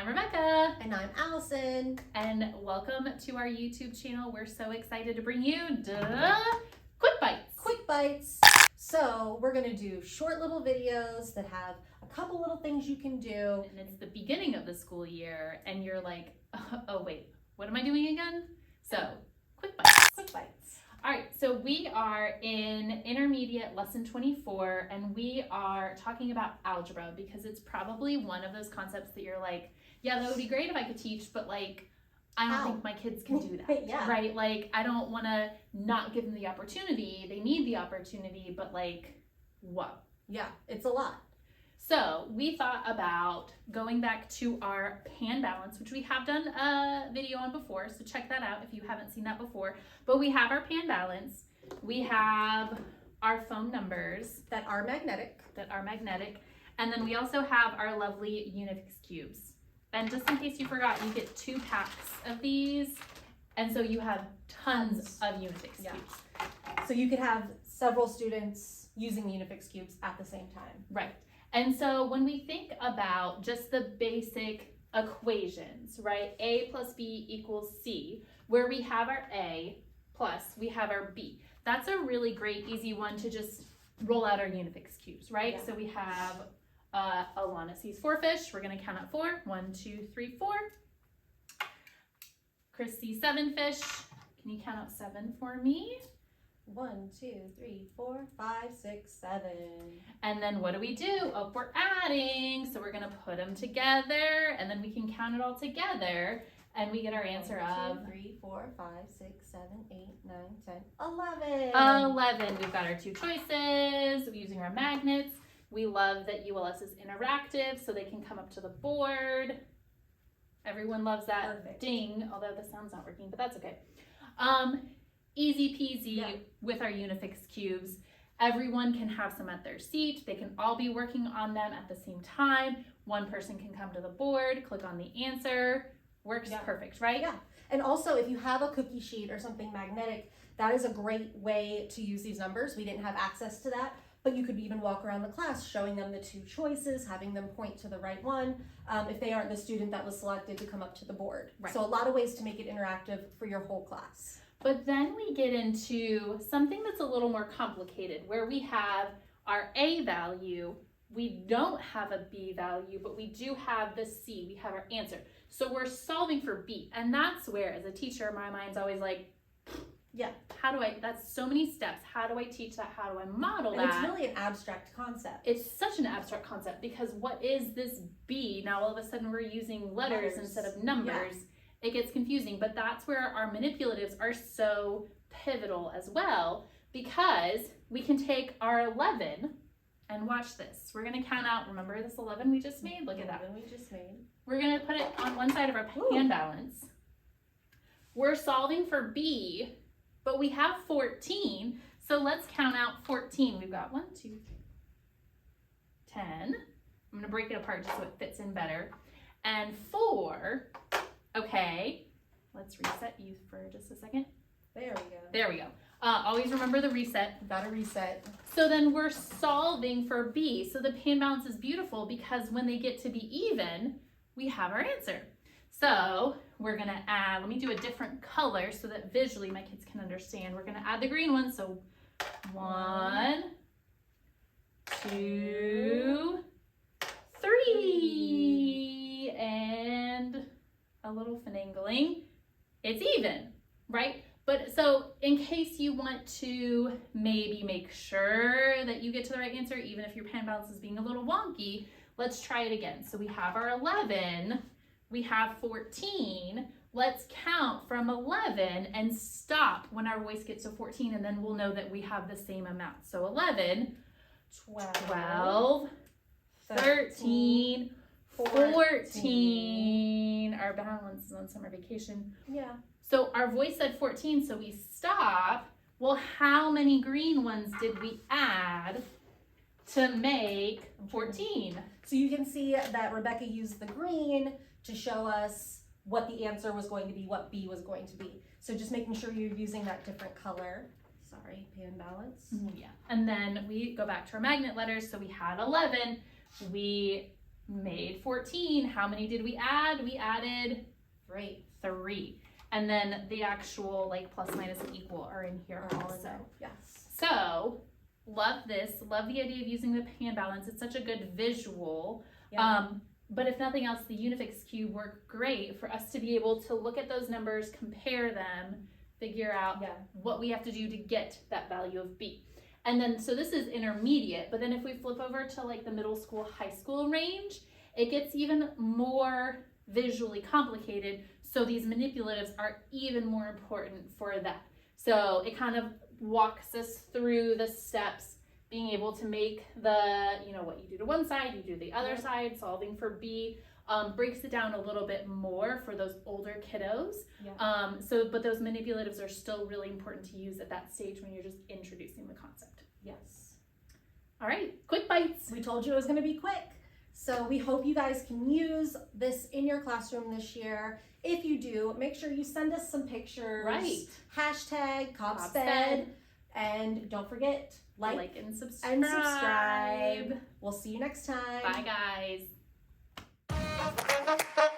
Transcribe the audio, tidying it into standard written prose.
Rebecca. And I'm Allison. And welcome to our YouTube channel. We're so excited to bring you Quick Bites. Quick Bites. So we're going to do short little videos that have a couple little things you can do. And it's the beginning of the school year and you're like, oh wait, what am I doing again? So, Quick Bites. Quick Bites. All right, so we are in intermediate lesson 24 and we are talking about algebra because it's probably one of those concepts that you're like, yeah, that would be great if I could teach, but like, I don't think my kids can do that, Yeah. right? Like, I don't want to not give them the opportunity. They need the opportunity, but like, what? Yeah, it's a lot. So we thought about going back to our pan balance, which we have done a video on before, so check that out if you haven't seen that before. But we have our pan balance. We have our phone numbers That are magnetic. And then we also have our lovely unifix cubes. And just in case you forgot, you get 2 packs of these. And so you have tons of unifix cubes. So you could have several students using the unifix cubes at the same time. Right. And so when we think about just the basic equations, right? A plus B equals C, where we have our A plus we have our B. That's a really great, easy one to just roll out our unifix cubes, right? Yeah. So we have Alana sees 4 fish. We're going to count at 4. 1, 2, 3, 4. Chris sees 7 fish. Can you count out 7 for me? 1, 2, 3, 4, 5, 6, 7. And then what do? Oh, we're adding. So we're going to put them together and then we can count it all together and we get our answer 1, of 2, 3, 4, 5, 6, 7, 8, 9, 10, 11. 11. We've got our 2 choices. We're using our magnets. We love that ULS is interactive so they can come up to the board. Everyone loves that. Perfect. Ding, although the sound's not working, but that's okay. Easy peasy with our unifix cubes. Everyone can have some at their seat. They can all be working on them at the same time. One person can come to the board, click on the answer. Works perfect, right? Yeah. And also, if you have a cookie sheet or something magnetic, that is a great way to use these numbers. We didn't have access to that, but you could even walk around the class showing them the 2 choices, having them point to the right one, if they aren't the student that was selected to come up to the board. Right. So a lot of ways to make it interactive for your whole class. But then we get into something that's a little more complicated where we have our A value, we don't have a B value, but we do have the C, we have our answer. So we're solving for B. And that's where, as a teacher, my mind's always like, yeah, that's so many steps. How do I teach that? How do I model that? And it's really an abstract concept. It's such an abstract concept because what is this B? Now all of a sudden we're using letters instead of numbers. Yeah. It gets confusing, but that's where our manipulatives are so pivotal as well because we can take our 11 and watch this. We're going to count out, remember this 11 we just made? Look at that. We just made. We're going to put it on one side of our pan balance. We're solving for B, but we have 14. So let's count out 14. We've got 1, 2, 3, 10. I'm going to break it apart just so it fits in better. And 4. Okay, let's reset you for just a second. There we go. There we go. Always remember the reset. Gotta reset. So then we're solving for B. So the pan balance is beautiful because when they get to be even, we have our answer. So we're gonna add, let me do a different color so that visually my kids can understand. We're gonna add the green one. So 1, 2, 3, and a little finagling, it's even, right? But so in case you want to maybe make sure that you get to the right answer, even if your pan balance is being a little wonky, let's try it again. So we have our 11, we have 14, let's count from 11 and stop when our voice gets to 14 and then we'll know that we have the same amount. So 11, 12, 13, 14. Our balance is on summer vacation. Yeah. So our voice said 14, so we stop. Well, how many green ones did we add to make 14? So you can see that Rebecca used the green to show us what the answer was going to be, what B was going to be. So just making sure you're using that different color. Sorry, pan balance. Yeah. And then we go back to our magnet letters. So we had 11. We made 14. How many did we add? We added 3. And then the actual like plus, minus, and equal are in here also. Yes. So love this. Love the idea of using the hand balance. It's such a good visual. Yeah. But if nothing else, the unifix cube worked great for us to be able to look at those numbers, compare them, figure out what we have to do to get that value of B. And then, so this is intermediate, but then if we flip over to like the middle school, high school range, it gets even more visually complicated. So these manipulatives are even more important for that. So it kind of walks us through the steps, being able to make the, you know, what you do to one side, you do the other side, solving for B, breaks it down a little bit more for those older kiddos. But those manipulatives are still really important to use at that stage when you're just introducing the concept. Yes. All right, quick bites. We told you it was going to be quick. So we hope you guys can use this in your classroom this year. If you do, make sure you send us some pictures. Right. Hashtag COPSPED. And don't forget, like and subscribe. We'll see you next time. Bye, guys.